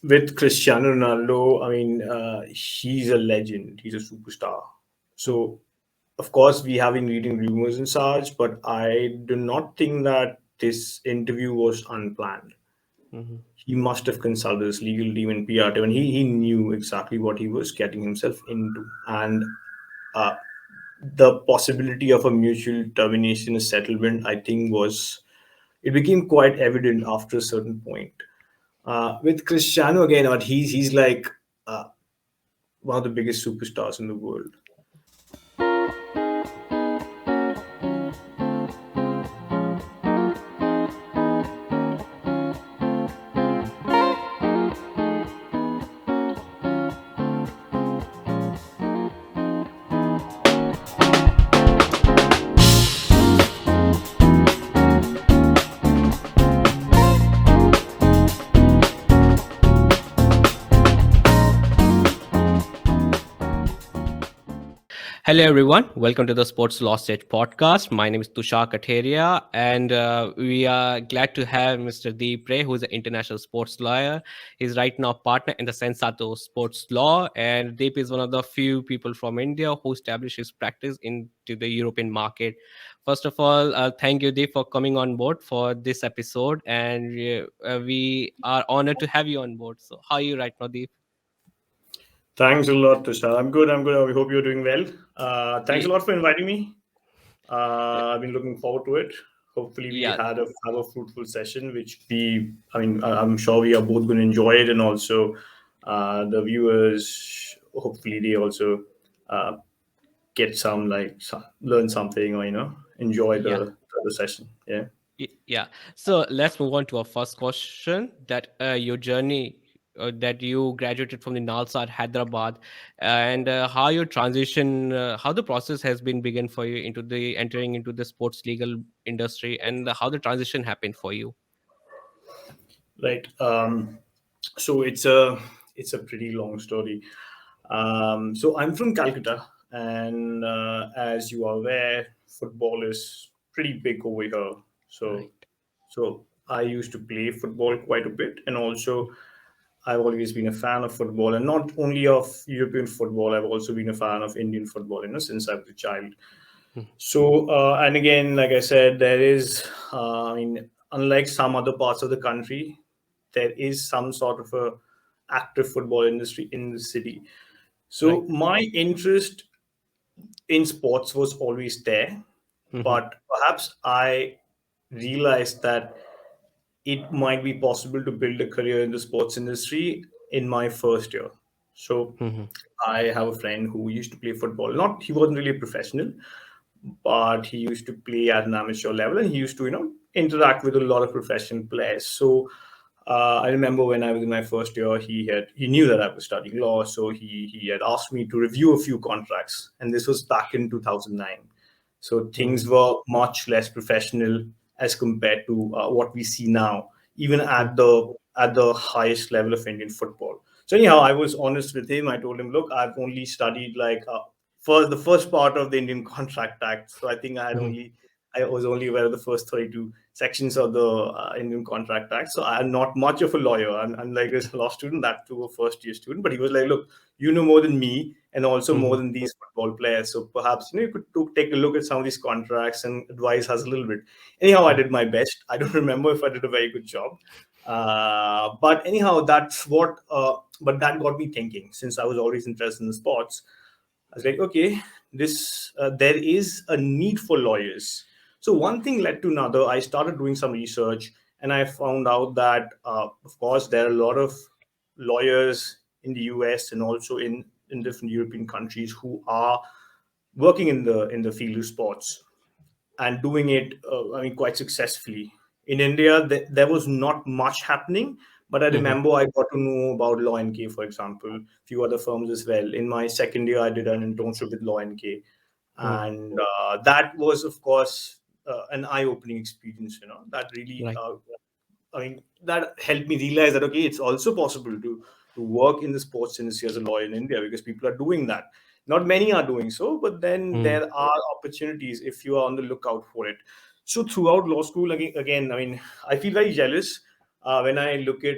with Cristiano Ronaldo, I mean, he's a legend. He's a superstar. So, of course, we have been reading rumors and such, but I do not think that this interview was unplanned. Mm-hmm. He must have consulted his legal team and PR team, and he knew exactly what he was getting himself into. And uh, the possibility of a mutual termination settlement, I think, it became quite evident after a certain point. With Cristiano again, but he's like uh, one of the biggest superstars in the world. Hello, everyone. Welcome to the Sports Law Stage podcast. My name is Tushar Kateria, and we are glad to have Mr. Deep Ray, who is an international sports lawyer. He's right now partner in the Sensato Sports Law, and Deep is one of the few people from India who established his practice into the European market. First of all, thank you, Deep, for coming on board for this episode, and we are honored to have you on board. So, how are you right now, Deep? Thanks a lot, Tushar. I'm good. I'm good. I hope you're doing well. Thanks a Ye- lot for inviting me. I've been looking forward to it. Hopefully, we Yeah, have a fruitful session, which I mean, I'm sure we are both going to enjoy it, and also the viewers. Hopefully, they also uh, get learn something, or enjoy yeah. the session. Yeah. Yeah. So let's move on to our first question. That your journey, that you graduated from the NALSAR Hyderabad, and how your transition, how the process has been begun for you into the entering into the sports legal industry, and how the transition happened for you. Right. So it's a pretty long story. So I'm from Calcutta, and as you are aware, football is pretty big over here. So Right. so I used to play football quite a bit, and also I've always been a fan of football, and not only of European football. I've also been a fan of Indian football, since I was a child. Mhm. So, and again, like I said, there is, I mean, unlike some other parts of the country, there is some sort of a active football industry in the city. Right. So my interest in sports was always there, Mm-hmm. but perhaps I realized that it might be possible to build a career in the sports industry in my first year. So Mm-hmm. I have a friend who used to play football. Not he wasn't really a professional, but he used to play at an amateur level, and he used to interact with a lot of professional players. So I remember when I was in my first year, he knew that I was studying law, so he had asked me to review a few contracts, and this was back in 2009. So things were much less professional as compared to what we see now, even at the highest level of Indian football. So anyhow, I was honest with him. I told him, look, I've only studied like for the first part of the Indian Contract Act. So Mm-hmm. I was only aware of the first 32 sections of the Indian Contract Act. So I'm not much of a lawyer. I'm like a law student, that too a first year student. But he was like, look, you know more than me, and also more Mm-hmm. than these football players. So perhaps you could take a look at some of these contracts and advise us a little bit. Anyhow, I did my best. I don't remember if I did a very good job. But anyhow, that's what. But that got me thinking. Since I was always interested in the sports, I was like, okay, this there is a need for lawyers. So one thing led to another. I started doing some research, and I found out that, of course, there are a lot of lawyers in the US and also in different European countries who are working in the field of sports and doing it, I mean, quite successfully. In India, there was not much happening, but I Mm-hmm. remember I got to know about Law and K, for example, a few other firms as well. In my second year, I did an internship with Law and K, Mm-hmm. and that was, of course, an eye-opening experience. That really, Right. I mean, that helped me realize that okay, it's also possible to work in the sports industry as a lawyer in India because people are doing that. Not many are doing so, but then Mm-hmm. there are opportunities if you are on the lookout for it. So throughout law school, again, I mean, I feel very jealous when I look at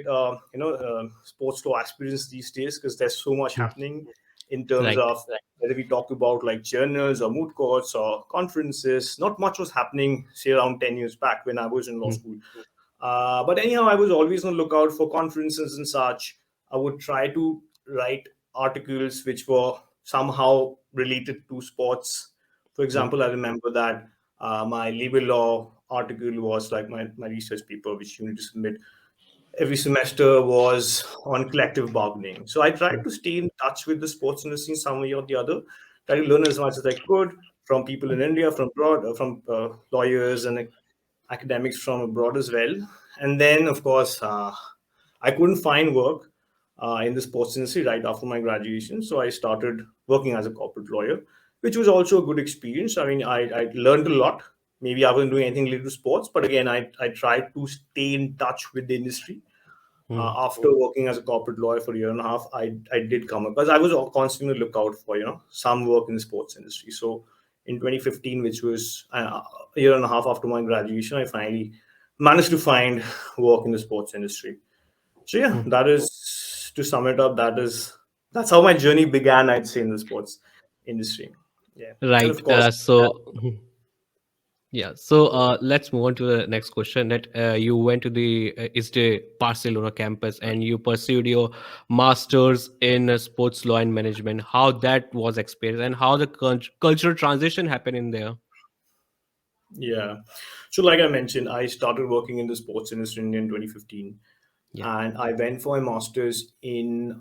sports law aspirants these days, because there's so much happening in terms Right. of whether we talk about like journals or moot courts or conferences. Not much was happening, say around 10 years back when I was in law Mm, school. But anyhow, I was always on the lookout for conferences and such. I would try to write articles which were somehow related to sports. For mm, example, I remember that my labor law article was like my research paper, which you need to submit every semester, was on collective bargaining. So I tried mm, to stay in touch with the sports industry in some way or the other, try to learn as much as I could from people in India, from abroad, from lawyers and academics from abroad as well. And then, of course, I couldn't find work in the sports industry right after my graduation. So I started working as a corporate lawyer, which was also a good experience. I mean, I learned a lot. Maybe I wasn't doing anything related to sports, but again, I tried to stay in touch with the industry. mm, After working as a corporate lawyer for a year and a half, I did come up because I was constantly on the lookout for some work in the sports industry. So in 2015, which was a year and a half after my graduation, I finally managed to find work in the sports industry. So yeah, mm. that is, to sum it up. That's how my journey began, I'd say, in the sports industry. Yeah, and Right. of course, Yeah. So let's move on to the next question. That you went to the ISDE Barcelona campus and you pursued your masters in sports law and management. How that was experienced and how the cultural transition happened in there. yeah. So like I mentioned, I started working in the sports industry in 2015, Yeah. and I went for my master's in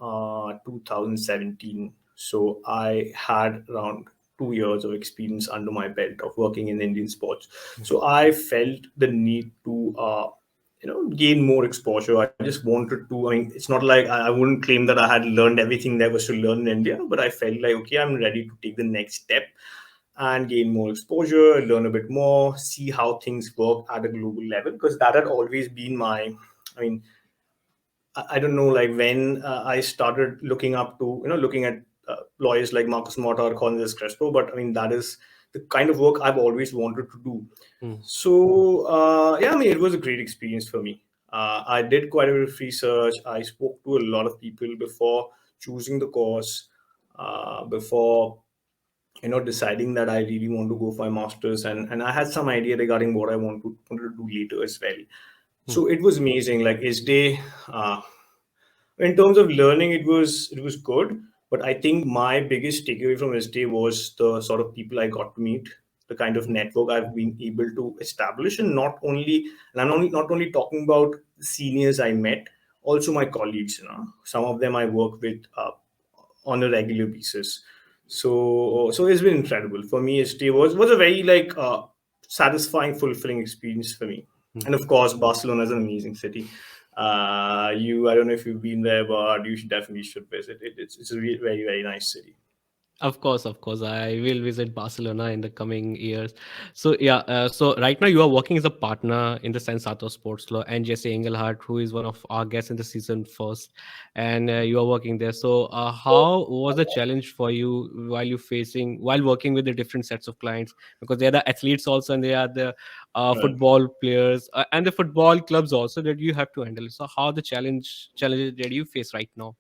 2017. So I had around 2 years of experience under my belt of working in Indian sports. So I felt the need to, gain more exposure. I just wanted to. I mean, it's not like I wouldn't claim that I had learned everything there was to learn in India, but I felt like okay, I'm ready to take the next step and gain more exposure, learn a bit more, see how things work at a global level, because that had always been my. I mean, I don't know, like when I started looking up to, looking at lawyers like Marcus Mota or Cornelius Crespo, but I mean, that is the kind of work I've always wanted to do. Mm, So, yeah, I mean, it was a great experience for me. I did quite a bit of research. I spoke to a lot of people before choosing the course, before deciding that I really want to go for my masters, and I had some idea regarding what I wanted to do later as well. mm, So it was amazing. Like SD, uh, in terms of learning, it was good. But I think my biggest takeaway from SD was the sort of people I got to meet, the kind of network I've been able to establish, and not only talking about seniors I met, also my colleagues. Some of them I work with on a regular basis. So it's been incredible for me. SD was a very like satisfying, fulfilling experience for me. mm. And of course, Barcelona is an amazing city. I don't know if you've been there, but you should visit it. It's a very very nice city. Of course, I will visit Barcelona in the coming years. So yeah, so right now you are working as a partner in the Sensato Sports Law and Jesse Engelhardt, who is one of our guests in the season first, and you are working there. So how was the challenge for you while working with the different sets of clients? Because they are the athletes also, and they are the Right. football players and the football clubs also that you have to handle. So how the challenges that you face right now?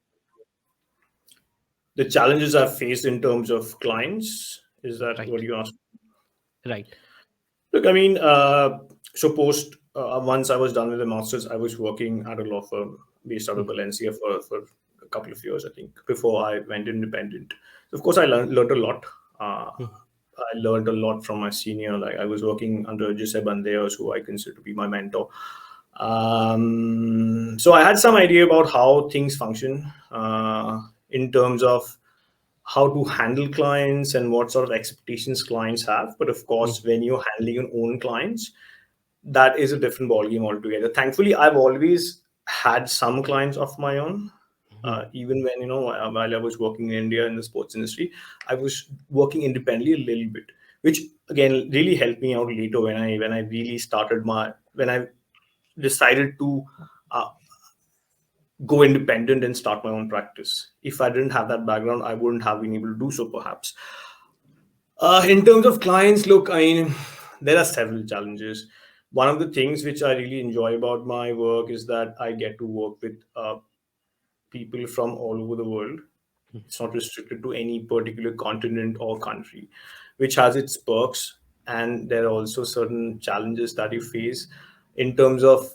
The challenges I've faced in terms of clients, is that what Right, you asked? right. Look, I mean, so post once I was done with the masters, I was working at a law firm based out of Mm, Valencia for a couple of years, I think, before I went independent. So of course, I learned a lot. mm, I learned a lot from my senior. Like I was working under Giuseppe Banderas, who I consider to be my mentor. So I had some idea about how things function in terms of how to handle clients and what sort of expectations clients have. But of mm, course, when you're handling your own clients, that is a different ballgame altogether. Thankfully, I've always had some clients of my own. mm. Even when while I was working in India in the sports industry, I was working independently a little bit, which again really helped me out later when I really started when I decided to uh, go independent and start my own practice. If I didn't have that background, I wouldn't have been able to do so, perhaps. In terms of clients, look, I mean, there are several challenges. one of the things which I really enjoy about my work is that I get to work with people from all over the world. It's not restricted to any particular continent or country, which has its perks. And there are also certain challenges that you face in terms of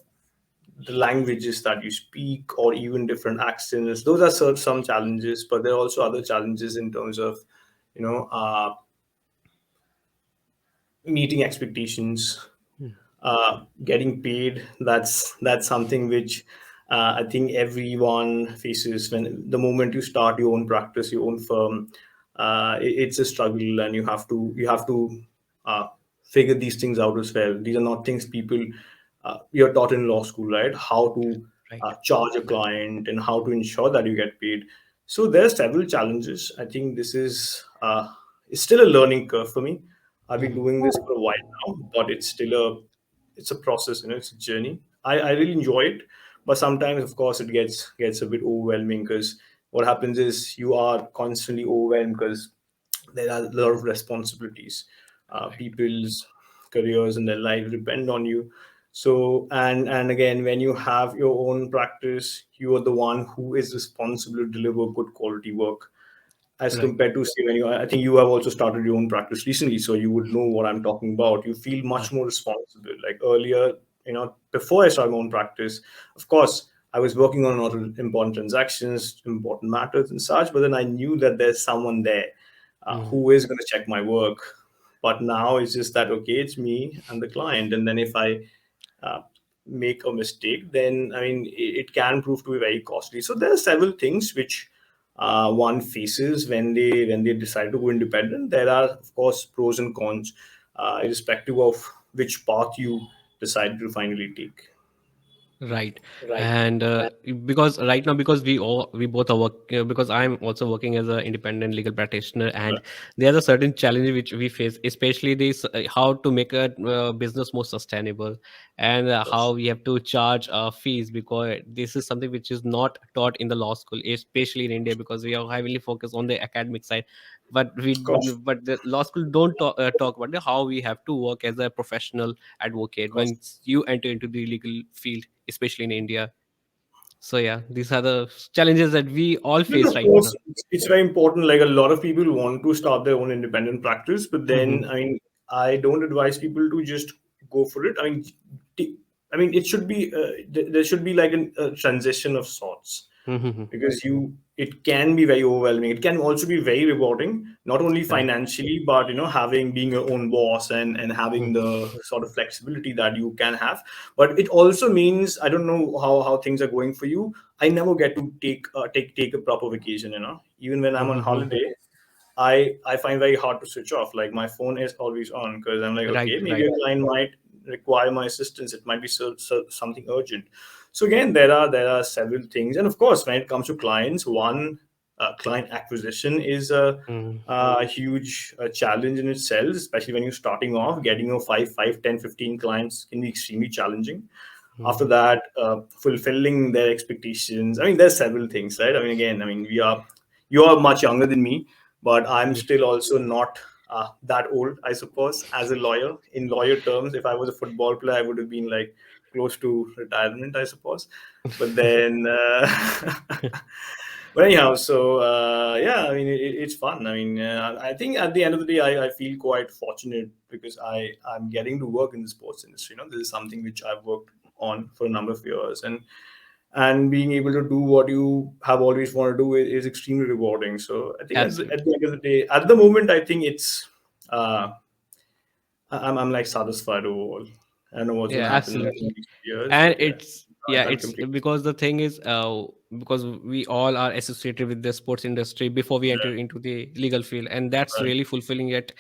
the languages that you speak or even different accents. Those are some challenges, but there are also other challenges in terms of, you know, meeting expectations, getting paid. That's something which I think everyone faces when the moment you start your own practice, your own firm. It's a struggle, and you have to uh, figure these things out as well. These are not things people you're taught in law school, right? How to Right. charge a client and how to ensure that you get paid. So there are several challenges. I think this is it's still a learning curve for me. I've been Mhm. doing this for a while now, but it's a process, it's a journey. I really enjoy it, but sometimes, of course, it gets a bit overwhelming because what happens is you are constantly overwhelmed because there are a lot of responsibilities. Right. People's careers and their lives depend on you. So, and again, when you have your own practice, you are the one who is responsible to deliver good quality work, as Right. compared to, say, when I think you have also started your own practice recently, so you would know what I'm talking about. You feel much Right. more responsible. Like earlier, before I started my own practice, of course, I was working on a lot of important transactions, important matters and such, but then I knew that there's someone there Mhm. who is going to check my work. But now it's just that, okay, it's me and the client, and then if I uh, make a mistake, then I mean it can prove to be very costly. So there are several things which one faces when they decide to go independent. There are, of course, pros and cons, irrespective of which path you decide to finally take. Right. And because right now, because we both are work, because I'm also working as an independent legal practitioner, and there are certain challenges which we face, especially this how to make a business more sustainable, and how Yes, we have to charge fees, because this is something which is not taught in the law school, especially in India, because we are heavily focused on the academic side. But of course, but the law school don't talk about how we have to work as a professional of advocate course. once you enter into the legal field, especially in India. So yeah, these are the challenges that we all And face of right course, now. it's very important. Like a lot of people want to start their own independent practice, but then Mhm. I mean, I don't advise people to just go for it. T- it should be there should be like a transition of sorts, Mhm. because it can be very overwhelming. It can also be very rewarding, not only Right. financially, but having being your own boss and having Mhm. the sort of flexibility that you can have. But it also means, I don't know how things are going for you. I never get to take a proper vacation, even when I'm on Mhm. holiday. I find very hard to switch off. Like my phone is always on because I'm like, Right. okay, maybe Right. a client might require my assistance. It might be something urgent. So again, there are several things, and of course, when it comes to clients, one client acquisition is Mhm. a huge challenge in itself, especially when you're starting off. Getting your 5, 10, 15 clients can be extremely challenging. After Mhm. that, fulfilling their expectations. I mean, there's several things, right? I mean, again, you are much younger than me, but I'm Mhm. still also not that old, I suppose, as a lawyer. In lawyer terms, if I was a football player, I would have been like close to retirement, I suppose. But then, but anyhow, so yeah, I mean, it's fun. I mean, I think at the end of the day, I feel quite fortunate because I'm getting to work in the sports industry. This is something which I've worked on for a number of years, and being able to do what you have always wanted to do is extremely rewarding. So I think at Absolutely. the end of the day, at the moment, I think it's uh, I'm like satisfied overall. I don't know what's going Yeah, to happen in the absolutely. next few years, And but yeah, it's, yeah, I'm it's completely. because the thing is, because we all are associated with the sports industry before we enter Yeah, into the legal field, and that's right. really fulfilling it.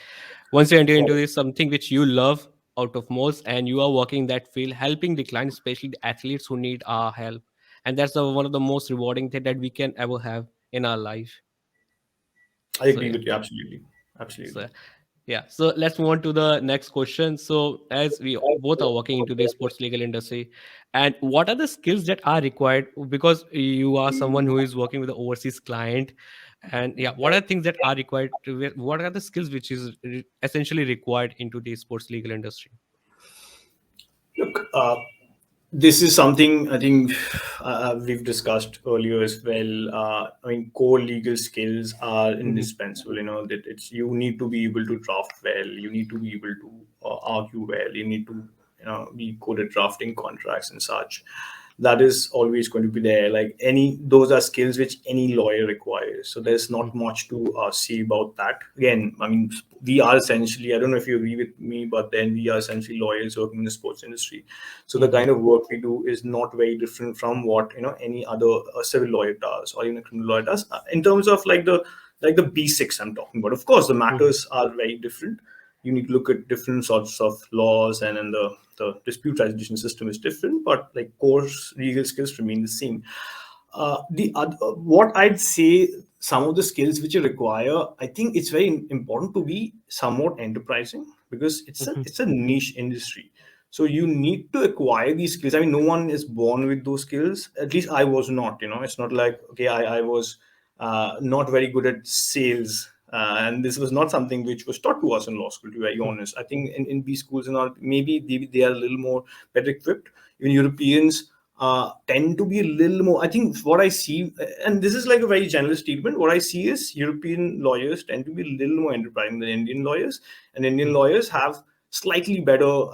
Once you enter Of into course. this something which you love out of most, and you are working that field, helping the clients, especially the athletes who need our help, and that's one of the most rewarding thing that we can ever have in our life. I So agree yeah. with you. Absolutely. So Absolutely. yeah, so let's move on to the next question. So as we both are working into the sports legal industry, and what are the skills that are required, because you are someone who is working with the overseas client, and yeah, what are things that are required to, what are the skills which is essentially required into the sports legal industry? This is something I think we've discussed earlier as well. I mean, core legal skills are Mhm. indispensable. You know that it's you need to be able to draft well. You need to be able to argue well. You need to be good at drafting contracts and such. That is always going to be there. Like any, those are skills which any lawyer requires. So there's not much to say about that. Again, I mean, we are essentially, I don't know if you agree with me, but then we are essentially lawyers working in the sports industry. So the Mhm. kind of work we do is not very different from what any other civil lawyer does or even a criminal lawyer does in terms of like the basics I'm talking about. Of course, the Mhm. matters are very different. You need to look at different sorts of laws, and then the dispute resolution system is different, but like core legal skills remain the same. The other, what I'd say, some of the skills which you require, I think it's very important to be somewhat enterprising, because Mhm. it's a niche industry. So you need to acquire these skills. I mean, no one is born with those skills. At least I was not. It's not like, okay, I was not very good at sales. And this was not something which was taught to us in law school, to be very Mhm. honest. I think in B schools and all, maybe they are a little more better equipped. Even Europeans tend to be a little more. I think what I see, and this is like a very general statement, what I see is European lawyers tend to be a little more enterprising than Indian lawyers, and Indian Mhm. lawyers have slightly better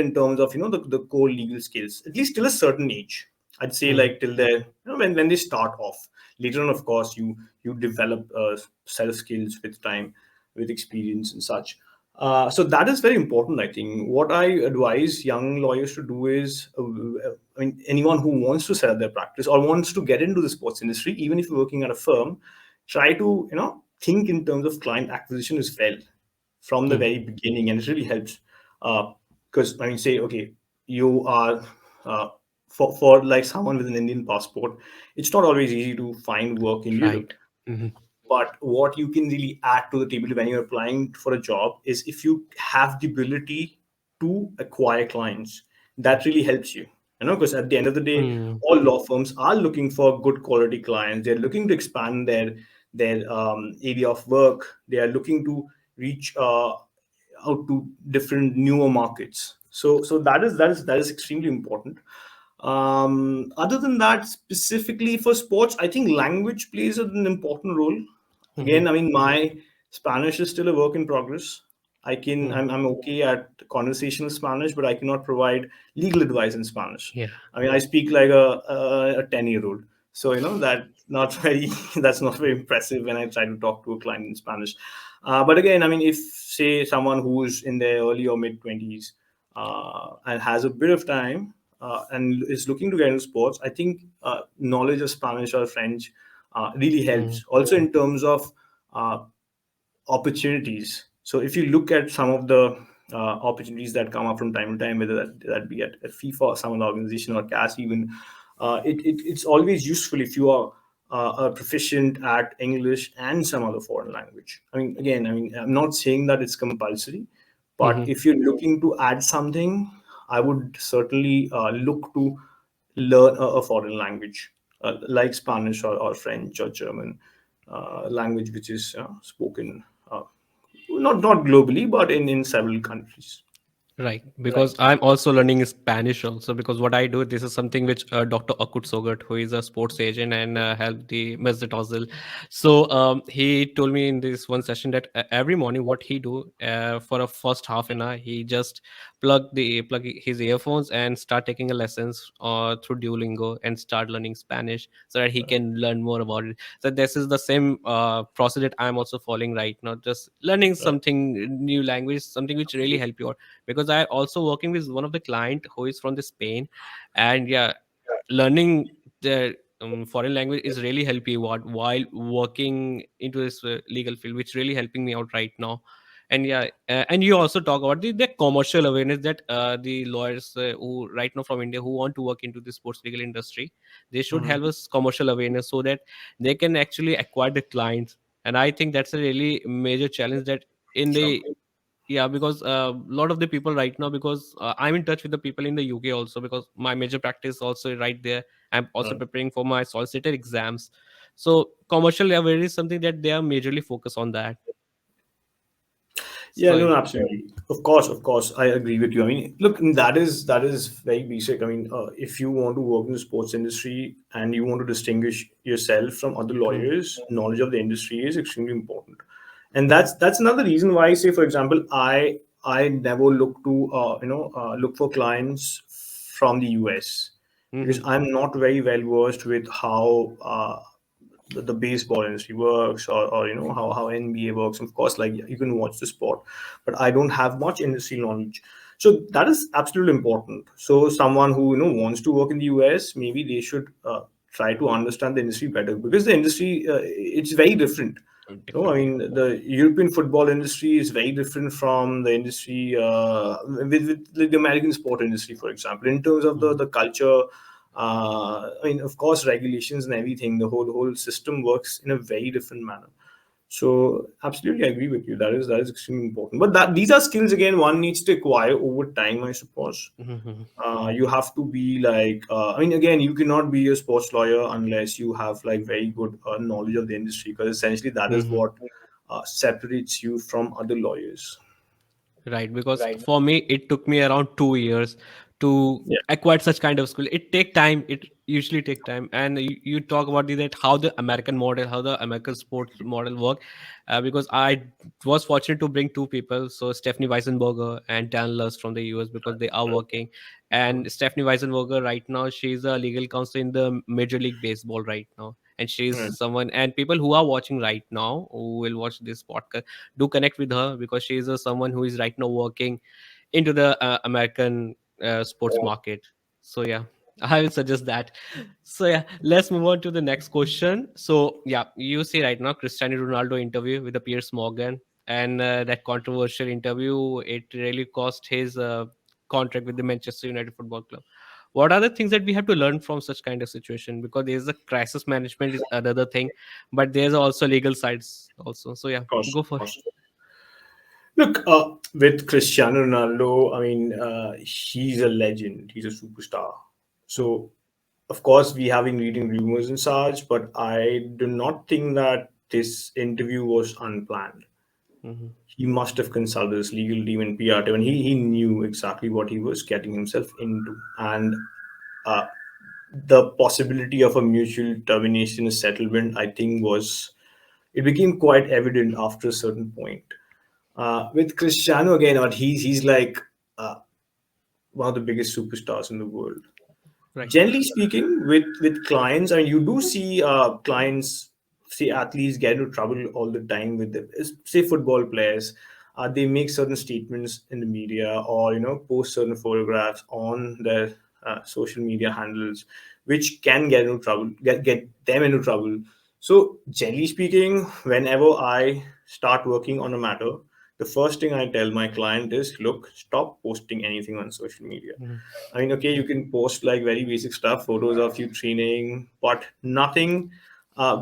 in terms of the core legal skills, at least till a certain age. I'd say Mhm. like till when they start off. Later on, of course, you develop a set of skills with time, with experience and such. So that is very important, I think. What I advise young lawyers to do is, I mean, anyone who wants to set up their practice or wants to get into the sports industry, even if you're working at a firm, try to think in terms of client acquisition as well from the Mhm. very beginning, and it really helps. Because I mean, say, okay, you are uh, for like someone with an Indian passport, it's not always easy to find work in Europe. Right. Mhm. But what you can really add to the table when you're applying for a job is if you have the ability to acquire clients, that really helps you. Because at the end of the day, Mhm. all law firms are looking for good quality clients. They're looking to expand their area of work. They are looking to reach out to different newer markets. So that is extremely important. Other than that, specifically for sports, I think language plays an important role. Mhm. Again, I mean, my Spanish is still a work in progress. Mhm. I'm okay at conversational Spanish, but I cannot provide legal advice in Spanish. Yeah. I mean, I speak like a 10-year-old. So, that not very, that's not very impressive when I try to talk to a client in Spanish. But again, I mean, if say someone who's in their early or mid 20s and has a bit of time and is looking to get into sports, I think knowledge of Spanish or French really Mhm. helps. Also, in terms of uh, opportunities. So if you look at some of the opportunities that come up from time to time, whether that be at FIFA or some other organization or CAS even, it's always useful if you are proficient at English and some other foreign language. I mean, I'm not saying that it's compulsory, but Mhm. if you're looking to add something, I would certainly look to learn a foreign language like Spanish or French or German, language which is spoken not globally, but in several countries. Right, because Right. I'm also learning Spanish also, because what I do, this is something which Dr. Erkut Sogut, who is a sports agent and helped the Mesut Ozil. So he told me in this one session that every morning what he do for a first half an hour, he just plug his earphones and start taking a lessons through Duolingo and start learning Spanish so that he can learn more about it. So this is the same process that I'm also following right now, just learning Right. something new language, something which really help you out, because I also working with one of the client who is from the Spain, and yeah, learning the foreign language is really helping you out while working into this legal field, which really helping me out right now. And yeah, and you also talk about the commercial awareness that the lawyers who right now from India who want to work into the sports legal industry, they should have Mhm. us commercial awareness so that they can actually acquire the clients. And I think that's a really major challenge that in Sure. the, yeah, because a lot of the people right now, because I'm in touch with the people in the UK also, because my major practice also right there. I'm also Right. preparing for my solicitor exams. So commercial awareness is something that they are majorly focused on that. Yeah, So no, absolutely. Of course, I agree with you. I mean, look, that is very basic. I mean, if you want to work in the sports industry and you want to distinguish yourself from other mm, lawyers, knowledge of the industry is extremely important, and that's another reason why, say, for example, I never look to look for clients from the US because mhm, I'm not very well versed with how the baseball industry works, or how NBA works. Of course, like you can watch the sport, but I don't have much industry knowledge. So that is absolutely important. So someone who wants to work in the US, maybe they should try to understand the industry better, because the industry, it's very different. I different. mean, the European football industry is very different from the industry with the American sport industry, for example, in terms of the culture. I mean, of course, regulations and everything. The whole system works in a very different manner. So, absolutely, I agree with you. That is extremely important. But that these are skills, again, one needs to acquire over time, I suppose. Mhm, You have to be like, I mean, again, you cannot be a sports lawyer unless you have like very good knowledge of the industry, because essentially that is mhm. what separates you from other lawyers. Right, because for me it took me around 2 years to Yeah, acquire such kind of skill. It take time, it usually take time. And you talk about that how the American model, how the American sports model work. Because I was fortunate to bring two people, so Stephanie Weisenberger and Dan Lust from the US, because they are working. And Stephanie Weisenberger right now, she's a legal counsel in the Major League Baseball right now, and she's right. someone, and people who are watching right now who will watch this podcast, do connect with her, because she is someone who is right now working into the American sports market. So yeah, I will suggest that. So yeah, let's move on to the next question. So yeah, you see right now Cristiano Ronaldo interview with the Piers Morgan, and that controversial interview, it really cost his contract with the Manchester United Football Club. What are the things that we have to learn from such kind of situation? Because there's a crisis management is another thing, but there's also legal sides also. So yeah, Of course, go of for it. course. Look, with Cristiano Ronaldo, I mean, he's a legend. He's a superstar. So, of course, we have been reading rumors and such, but I do not think that this interview was unplanned. Mhm, He must have consulted his legal team and PR team, and he knew exactly what he was getting himself into. And uh, the possibility of a mutual termination settlement, I think, it became quite evident after a certain point. With Cristiano again, he's like uh, one of the biggest superstars in the world. right. Generally speaking, with clients, I mean, you do see clients, say athletes, get into trouble all the time with the, say football players. They make certain statements in the media, or post certain photographs on their social media handles, which can get them into trouble. So generally speaking, whenever I start working on a matter, the first thing I tell my client is, look, stop posting anything on social media. Mhm, I mean, okay, you can post like very basic stuff, photos of you training, but nothing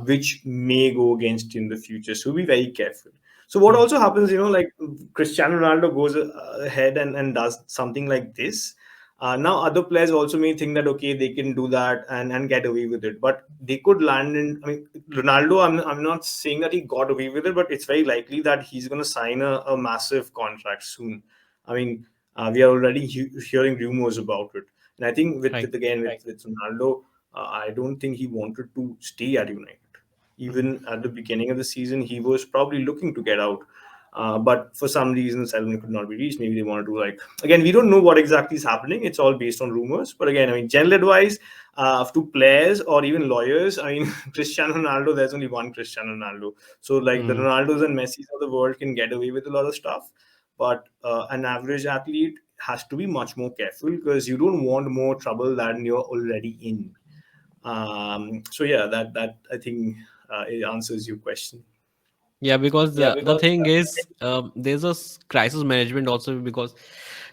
which may go against you in the future. So be very careful. So what mhm, also happens, like Cristiano Ronaldo goes ahead and does something like this. Now other players also may think that okay, they can do that and get away with it, but they could land in. I mean, Ronaldo. I'm not saying that he got away with it, but it's very likely that he's going to sign a massive contract soon. I mean, we are already hearing rumors about it. And I think right. with Ronaldo, I don't think he wanted to stay at United. Mhm, Even at the beginning of the season, he was probably looking to get out. But for some reason, settlement could not be reached. Maybe they wanted to, like, again, we don't know what exactly is happening. It's all based on rumors. But again, I mean, general advice to players or even lawyers. I mean, Cristiano Ronaldo, there's only one Cristiano Ronaldo. So, like, the mhm. Ronaldos and Messis of the world can get away with a lot of stuff, but an average athlete has to be much more careful, because you don't want more trouble than you're already in. So yeah, that I think it answers your question. Yeah, because the thing is, there's a crisis management also, because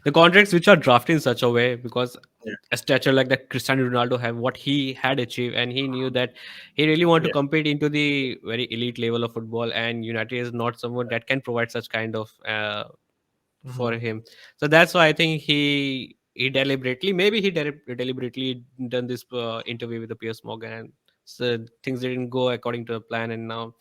the contracts which are drafted in such a way, because Yeah, a stature like that Cristiano Ronaldo have what he had achieved, and he knew that he really want to yeah, compete into the very elite level of football, and United is not someone that can provide such kind of for hmm, him. So that's why I think he deliberately, maybe he deliberately done this interview with the Piers Morgan, and so things didn't go according to the plan, and now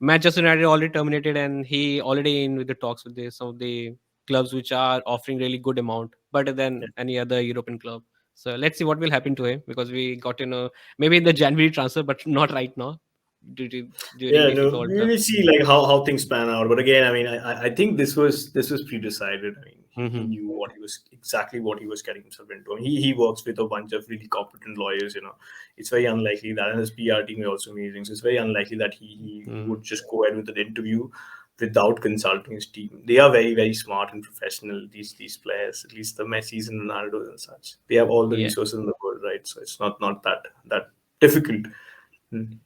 Manchester United already terminated, and he already in with the talks with some of the clubs which are offering really good amount, better than any other European club. So let's see what will happen to him, because we got to know maybe in the January transfer, but not right now due to during Yeah, the FIFA no, World we Cup. will see like how things pan out. But again, I mean, I think this was pre-decided. I mean, he Hmm. knew what he was exactly what he was getting himself into. I mean, he works with a bunch of really competent lawyers. It's very unlikely that, and his PR team is also amazing. So it's very unlikely that he Mm. would just go ahead with an interview without consulting his team. They are very very smart and professional. These players, at least the Messis and Ronaldos and such, they have all the Yeah. resources in the world, right? So it's not that difficult. Mm.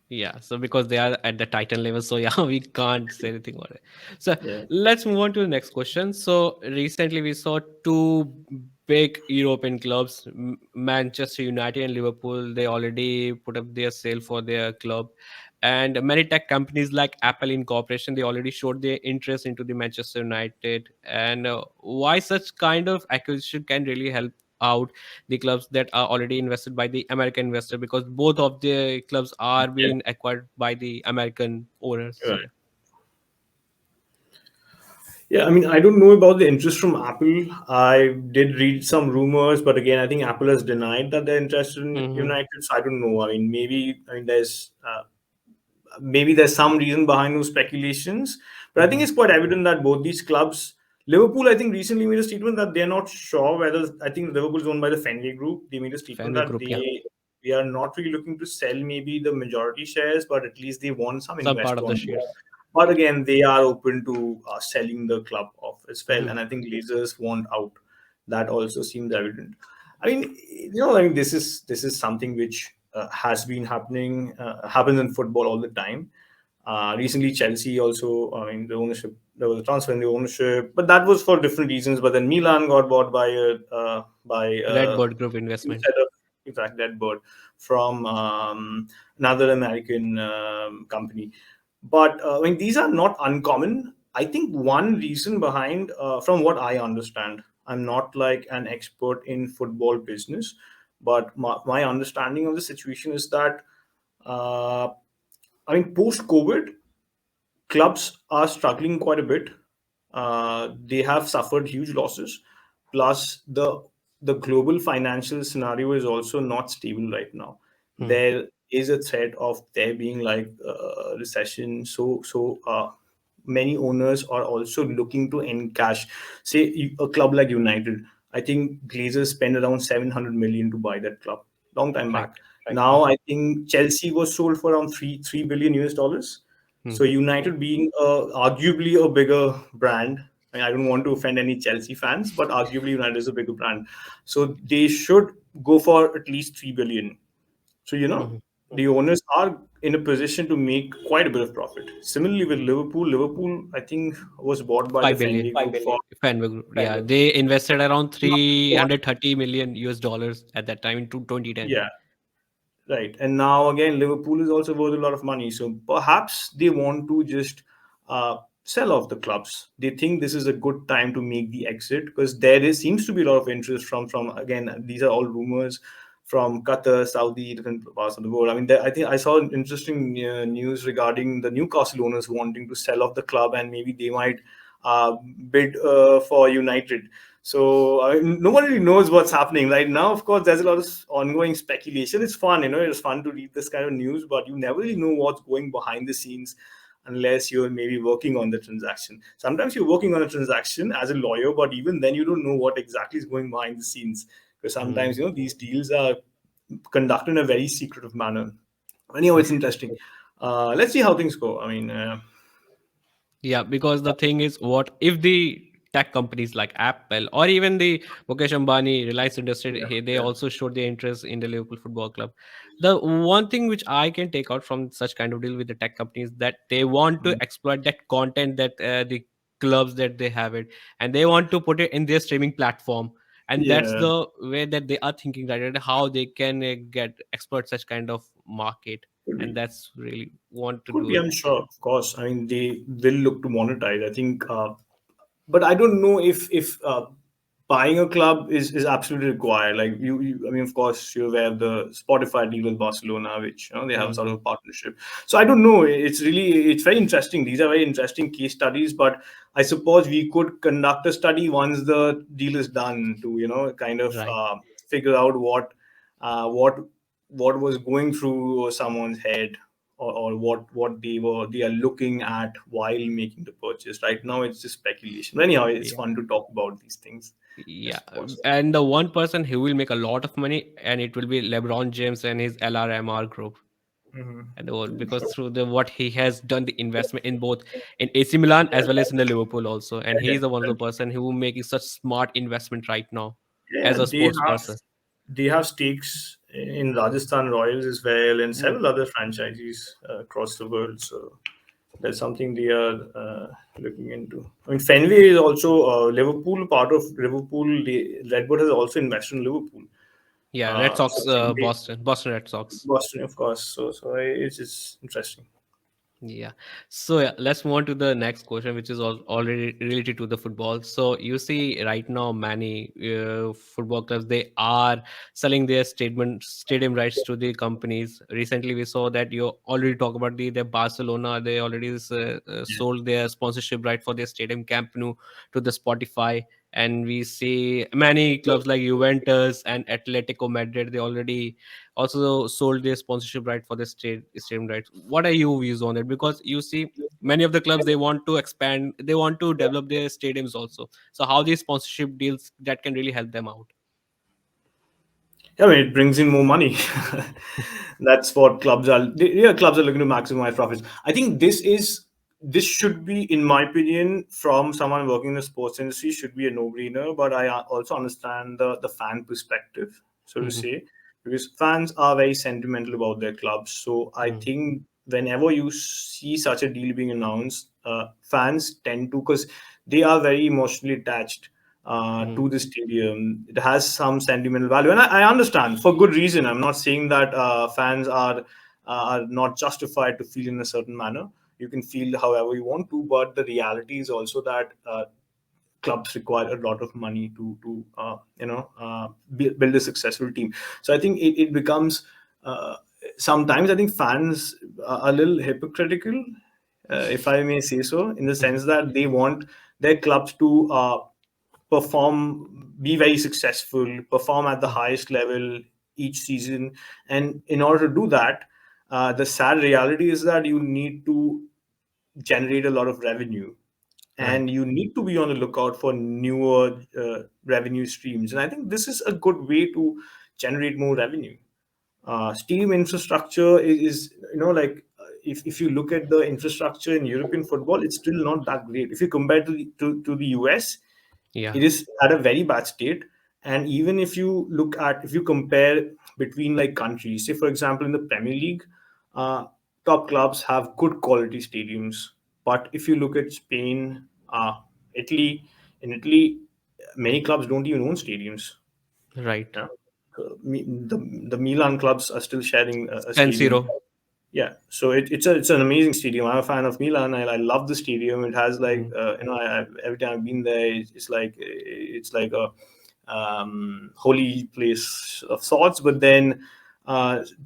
Yeah, so because they are at the Titan level, so yeah, we can't say anything about it. So Yeah. let's move on to the next question. So recently we saw two big European clubs, Manchester United and Liverpool. They already put up their sale for their club, and many tech companies like Apple Incorporation, they already showed their interest into the Manchester United. And why such kind of acquisition can really help out the clubs that are already invested by the American investor, because both of the clubs are Yeah. being acquired by the American owners. So Right. yeah. Yeah, I mean, I don't know about the interest from Apple. I did read some rumors, but again, I think Apple has denied that they're interested in Hmm. United. So I don't know. I mean, maybe there's some reason behind those speculations, but I think Hmm. it's quite evident that both these clubs, Liverpool, I think recently made a statement that they're not sure whether. I think Liverpool is owned by the Fenway Group. They made a statement Fenway that Group, yeah, they are not really looking to sell maybe the majority shares, but at least they want some some part investor of the on board. shares. But again, they are open to selling the club off as well, Hmm. and I think Glazers want out. That also seems evident. I mean, I mean, this is something which has been happens in football all the time. Recently, Chelsea also, I mean, the ownership, there was a transfer in the ownership, but that was for different reasons. But then Milan got bought by Redbird Group investment. instead of, in fact, that bird from another American company. But I mean, these are not uncommon. I think one reason behind, from what I understand, I'm not like an expert in football business, but my understanding of the situation is that, uh, I mean, post COVID, clubs are struggling quite a bit. They have suffered huge losses. Plus, the global financial scenario is also not stable right now. Hmm. There is a threat of there being like a recession. So many owners are also looking to encash. Say a club like United, I think Glazers spent around 700 million to buy that club long time Right. back. Now I think Chelsea was sold for around three billion US dollars. So Hmm. United being arguably a bigger brand, I mean, I don't want to offend any Chelsea fans, but arguably United is a bigger brand. So they should go for at least 3 billion. So Hmm. the owners are in a position to make quite a bit of profit. Similarly with Liverpool, I think was bought by the 5 billion. Fenway Group for Fenway Group. Yeah, they invested around yeah, 330 million US dollars at that time in 2010. yeah. Right. And now again, Liverpool is also worth a lot of money. So perhaps they want to just sell off the clubs. They think this is a good time to make the exit because seems to be a lot of interest from again, these are all rumors from Qatar, Saudi, different parts of the world. I mean, I think I saw an interesting news regarding the Newcastle owners wanting to sell off the club and maybe they might uh, bid for United. So nobody really knows what's happening right now. Of course, there's a lot of ongoing speculation. It's fun, it's fun to read this kind of news, but you never really know what's going behind the scenes unless you're maybe working on the transaction. Sometimes you're working on a transaction as a lawyer, but even then you don't know what exactly is going behind the scenes because sometimes Hmm. these deals are conducted in a very secretive manner. Anyhow, it's interesting. Let's see how things go. I mean, Yeah, because the thing is, what if the tech companies like Apple or even the Mukesh Ambani, Reliance Industries, yeah, they yeah. also showed their interest in the Liverpool Football Club. The one thing which I can take out from such kind of deal with the tech companies, that they want to Mm. exploit that content that the clubs that they have it, and they want to put it in their streaming platform. And that's Yeah, the way that they are thinking, right? And how they can get exploit such kind of market, could and be. that's really want to Could do be, it. I'm sure, of course. I mean, they will look to monetize. I think, but I don't know if buying a club is absolutely required. Like I mean, of course, you're aware of the Spotify deal with Barcelona, which they have sort of a partnership. So I don't know. It's very interesting. These are very interesting case studies. But I suppose we could conduct a study once the deal is done to kind of Right. figure out uh, what what was going through someone's head, or what they are looking at while making the purchase. Right now, it's just speculation. Anyhow, it's Yeah. fun to talk about these things. Yeah, Yes, of course. and the one person who will make a lot of money, and it will be LeBron James and his LRMR group, and all because through the what he has done the investment in both in AC Milan as well as in the Liverpool also, and he is the one of the person who making such smart investment right now Yeah, as a sports person. they have stakes in Rajasthan Royals as well, and Mm, several other franchises across the world. So that's something they are looking into. I mean, Fenway is also Liverpool, part of Liverpool. Redwood has also invested in Liverpool. yeah, Red Sox, So Fenway, Boston Red Sox. Boston, of course. So it's just interesting. Yeah. So yeah, let's move on to the next question, which is already related to the football. So you see, right now, many football clubs they are selling their stadium rights to the companies. Recently, we saw that you already talk about the Barcelona. They already sold their sponsorship right for their stadium Camp Nou to the Spotify. And we see many clubs like Juventus and Atletico Madrid. They already also sold their sponsorship right for the stadium rights. What are your views on it? Because you see many of the clubs they want to expand, they want to develop their stadiums also. So how these sponsorship deals that can really help them out? Yeah, I mean, it brings in more money. That's what clubs are. Yeah, clubs are looking to maximize profits. I think this should be, in my opinion, from someone working in the sports industry, should be a no-brainer. But I also understand the fan perspective, so to Hmm. say, because fans are very sentimental about their clubs. So I Hmm. think whenever you see such a deal being announced, fans tend to, because they are very emotionally attached Hmm. to the stadium. It has some sentimental value, and I understand for good reason. I'm not saying that fans are not justified to feel in a certain manner. You can feel however you want to, but the reality is also that clubs require a lot of money to build a successful team. So I think it becomes uh, sometimes I think fans are a little hypocritical, if I may say so, in the Hmm. sense that they want their clubs to perform, be very successful, perform at the highest level each season. And in order to do that, the sad reality is that you need to generate a lot of revenue, and Right. you need to be on the lookout for newer revenue streams. And I think this is a good way to generate more revenue. Stadium infrastructure is like, if you look at the infrastructure in European football, it's still not that great. If you compare to the US, Yeah. it is at a very bad state. And even if you compare between like countries, say for example in the Premier League, uh, top clubs have good quality stadiums. But if you look at Spain, Italy, in Italy, many clubs don't even own stadiums. Right. Yeah. The Milan clubs are still sharing a San stadium. Siro. Yeah, so it's an amazing stadium. I'm a fan of Milan. I love the stadium. It has like Mm. every time I've been there, it's like a holy place of sorts. But then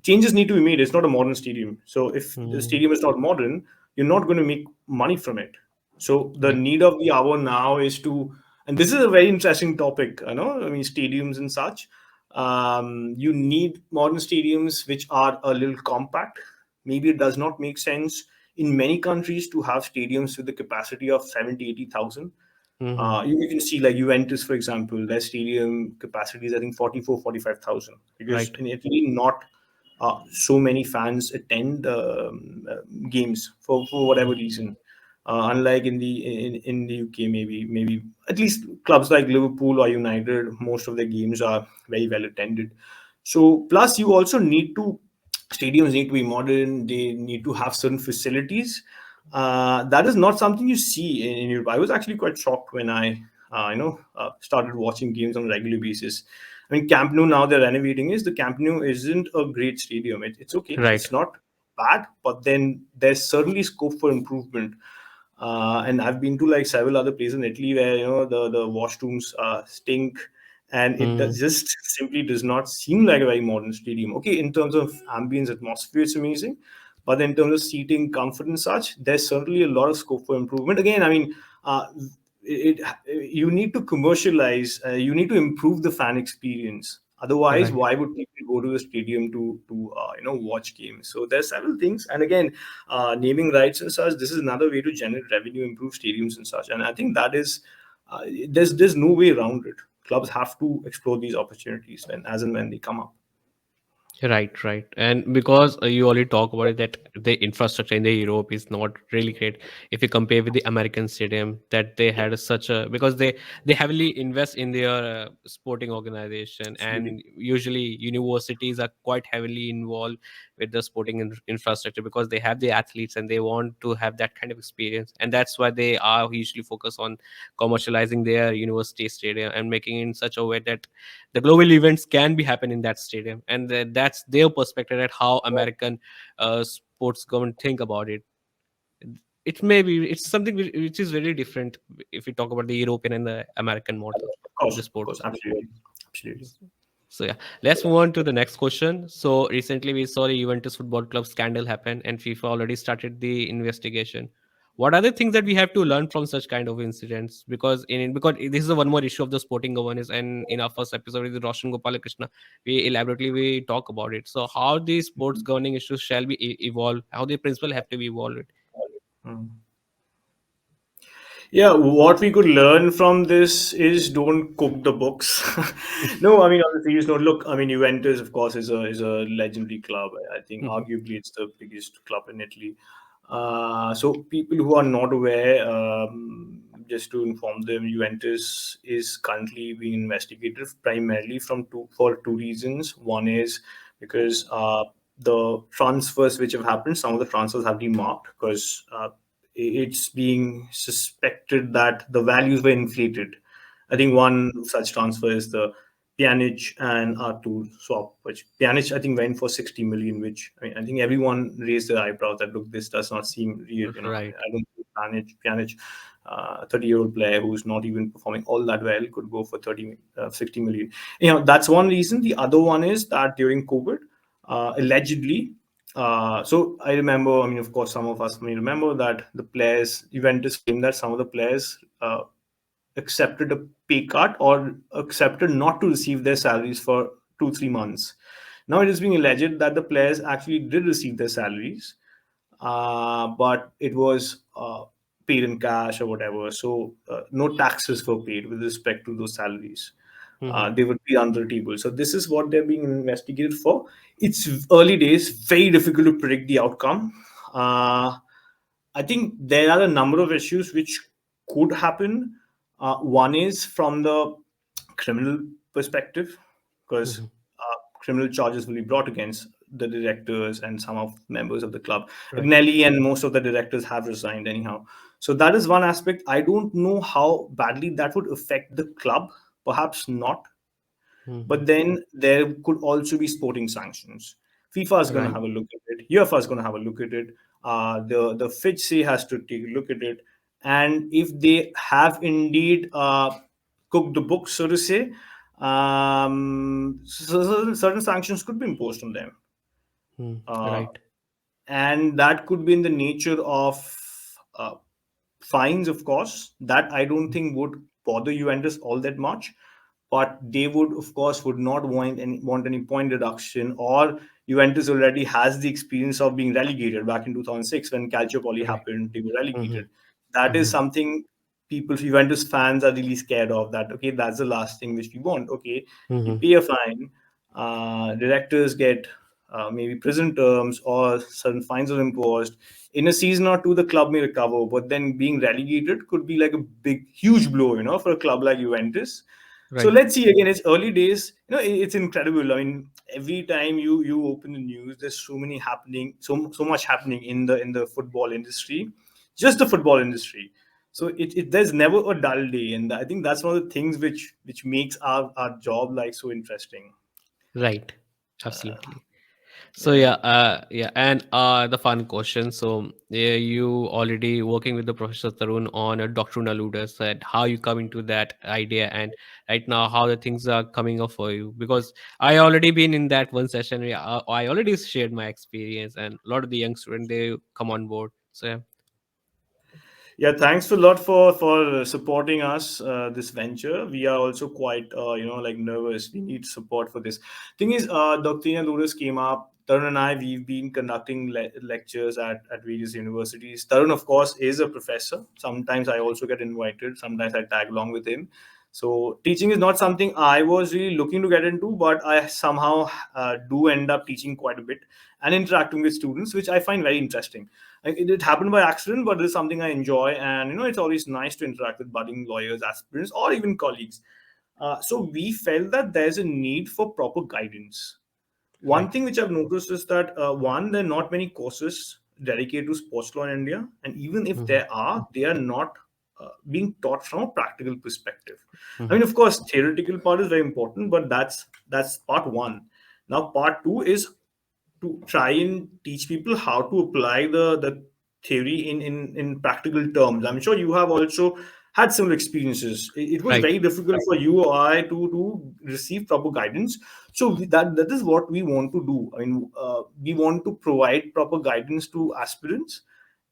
changes need to be made. It's not a modern stadium. So if the Mm. stadium is not modern, you're not going to make money from it. So the Right. need of the hour now is to, and this is a very interesting topic. I mean, stadiums and such. You need modern stadiums which are a little compact. Maybe it does not make sense in many countries to have stadiums with the capacity of 70, 80,000. Hmm. You can see like Juventus, for example, their stadium capacity is I think 44, 45,000, because Right. in Italy, not so many fans attend games for whatever reason. Unlike in the UK, maybe at least clubs like Liverpool or United, most of their games are very well attended. So plus you also need to, stadiums need to be modern. They need to have certain facilities. That is not something you see in Europe. I was actually quite shocked when I started watching games on a regular basis. I mean, Camp Nou, now they're renovating is the Camp Nou isn't a great stadium. It's okay. Right. It's not bad, but then there's certainly scope for improvement. And I've been to like several other places in Italy where the washrooms stink, and it Hmm. just simply does not seem like a very modern stadium. Okay, in terms of ambience, atmosphere, it's amazing, but then in terms of seating, comfort, and such, there's certainly a lot of scope for improvement. Again, I mean, you need to commercialize, you need to improve the fan experience. Otherwise, Right. why would people go to the stadium to watch games? So there's several things, and again, naming rights and such. This is another way to generate revenue, improve stadiums and such. And I think that is there's no way around it. Clubs have to explore these opportunities when as and when they come up. Right, right. And because you already talk about it, that the infrastructure in the Europe is not really great if you compare with the American stadium, that they Yeah, had such a, because they heavily invest in their sporting organization, absolutely. and usually universities are quite heavily involved with the sporting infrastructure because they have the athletes and they want to have that kind of experience, and that's why they are usually focused on commercializing their university stadium and making it in such a way that the global events can be happen in that stadium, and that's their perspective at how American sports government think about it. It may be, it's something which is very different if we talk about the European and the American model of the Of course, sports. absolutely, absolutely. So yeah, let's move on to the next question. So recently we saw the Juventus football club scandal happen, and FIFA already started the investigation. What are the things that we have to learn from such kind of incidents? Because this is a one more issue of the sporting governance, and in our first episode with Roshan Gopalakrishna, we elaborately we talk about it. So how these sports governing issues shall be evolve? How the principle have to be evolved? Mm. Yeah, what we could learn from this is don't cook the books. No, I mean on a serious note, look, I mean Juventus, of course, is a legendary club. I think Mhm. arguably it's the biggest club in Italy. So people who are not aware, just to inform them, Juventus is currently being investigated primarily for two reasons. One is because the transfers which have happened, some of the transfers have been marked because it's being suspected that the values were inflated. I think one such transfer is the Pjanic and Artur swap, which Pjanic I think went for 60 million, which I think everyone raised their eyebrows that look, this does not seem real. Right. I don't think Pjanic, 30-year-old player who's not even performing all that well, could go for 60 million. That's one reason. The other one is that during COVID, allegedly, so I remember, I mean, of course, some of us may remember that the players, Juventus claimed that some of the players accepted a pay cut or accepted not to receive their salaries for 2 3 months. Now it is being alleged that the players actually did receive their salaries, but it was paid in cash or whatever. So no taxes were paid with respect to those salaries. Mhm. They would be under the table. So this is what they're being investigated for. It's early days, very difficult to predict the outcome. Uh, I think there are a number of issues which could happen. One is from the criminal perspective, because Mhm. criminal charges will be brought against the directors and some of members of the club. Right. Agnelli and most of the directors have resigned anyhow. So that is one aspect. I don't know how badly that would affect the club. Perhaps not, Mhm. but then there could also be sporting sanctions. FIFA is going to Right. have a look at it. UEFA is going to have a look at it. The FIGC has to take a look at it. And if they have indeed cooked the books, so to say, certain sanctions could be imposed on them. Uh, Right. and that could be in the nature of uh, fines, of course. That I don't think would bother Juventus all that much, but they would, of course, would not want any point deduction. Or Juventus already has the experience of being relegated back in 2006 when Calciopoli Right. happened. They were Mhm. relegated. That is Mhm. something people, Juventus fans, are really scared of. That okay, that's the last thing which we want. Okay, you Mhm. pay a fine, directors get maybe prison terms or certain fines are imposed. In a season or two, the club may recover, but then being relegated could be like a big, huge blow, for a club like Juventus. So Right. let's see. Again, it's early days. It's incredible. I mean, every time you open the news, there's so many happening, so much happening in the football industry, just the football industry. So there's never a dull day, and I think that's one of the things which makes our job like so interesting. Right. Absolutely. So yeah, and the fun question. So yeah, you already working with the Professor Tarun on a Doctrina Ludus, and how you come into that idea, and right now how the things are coming up for you. Because I already been in that one session. Yeah, I already shared my experience, and a lot of the young students they come on board. So yeah, Yeah, thanks a lot for supporting us this venture. We are also quite like nervous. We need support for this. Thing is, Doctrina Ludus came up. Tarun and I, we've been conducting lectures at various universities. Tarun, of course, is a professor. Sometimes I also get invited. Sometimes I tag along with him. So teaching is not something I was really looking to get into, but I somehow do end up teaching quite a bit and interacting with students, which I find very interesting. It happened by accident, but it's something I enjoy, and it's always nice to interact with budding lawyers, aspirants, or even colleagues. So we felt that there's a need for proper guidance. One right. thing which I've noticed is that one, there are not many courses dedicated to sports law in India, and even if Hmm. there are, they are not being taught from a practical perspective. I Hmm. mean, of course, theoretical part is very important, but that's part one. Now, part two is to try and teach people how to apply the theory in practical terms. I'm sure you have also had similar experiences. It was Right. very difficult for you or I to receive proper guidance. So that is what we want to do. I mean, we want to provide proper guidance to aspirants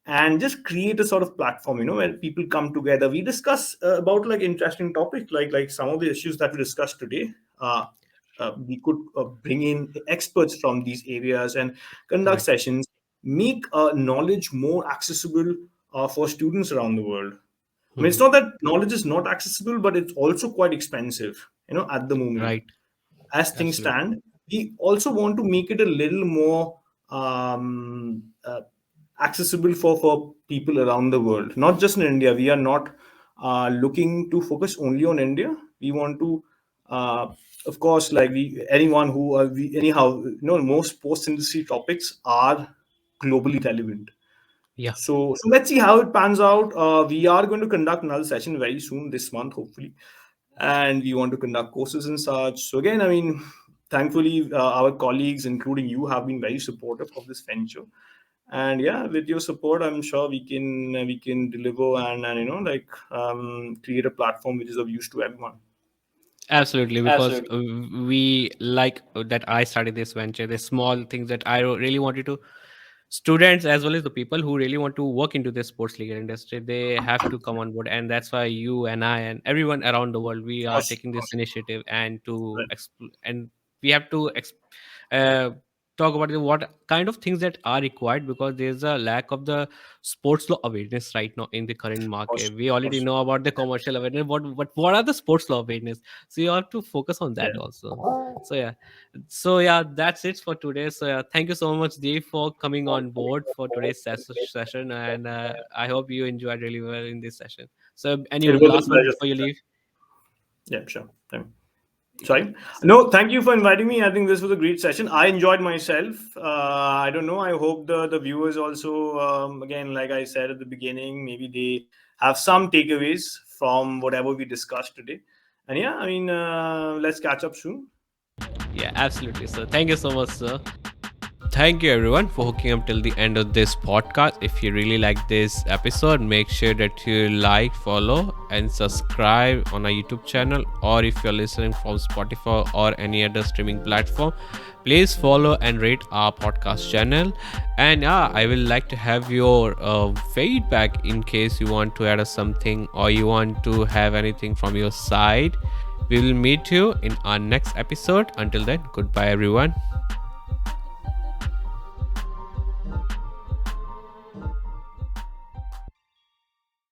and just create a sort of platform, where people come together. We discuss about like interesting topics, like some of the issues that we discussed today. We could bring in experts from these areas and conduct Right. sessions, make knowledge more accessible for students around the world. I mean, it's Hmm. not that knowledge is not accessible, but it's also quite expensive, at the moment. Right. As things Absolutely. stand, we also want to make it a little more um, uh, accessible for people around the world, not just in India. We are not looking to focus only on India. We want to, uh, of course, like we anyone who we anyhow, most post industry topics are globally relevant. Yeah. So let's see how it pans out. We are going to conduct another session very soon this month, hopefully, and we want to conduct courses and such. So again, I mean, thankfully, our colleagues, including you, have been very supportive of this venture. And yeah, with your support, I'm sure we can deliver and create a platform which is of use to everyone. Absolutely, because we like that I started this venture. The small things that I really wanted to students as well as the people who really want to work into the sports league industry. They have to come on board, and that's why you and I and everyone around the world we Of are course, taking of this course. initiative and to Right. and we have to uh, talk about what kind of things that are required, because there's a lack of the sports law awareness right now in the current Of course, market. We of already course. know about the commercial awareness, what are the sports law awareness, so you have to focus on Yeah. that also. So yeah, that's it for today. So yeah, thank you so much, Dave, for coming on board for today's session, and I hope you enjoyed really well in this session. So any It was a last word pleasure. before you leave? Yeah, sure. Sorry. No, thank you for inviting me. I think this was a great session. I enjoyed myself. I don't know. I hope the viewers also, again, like I said at the beginning, maybe they have some takeaways from whatever we discussed today. And yeah, I mean, let's catch up soon. Yeah, absolutely. So thank you so much, sir. Thank you everyone for hooking up till the end of this podcast. If you really like this episode, make sure that you like, follow, and subscribe on our YouTube channel. Or if you're listening from Spotify or any other streaming platform, please follow and rate our podcast channel. And I will like to have your feedback in case you want to add us something or you want to have anything from your side. We will meet you in our next episode. Until then, goodbye everyone.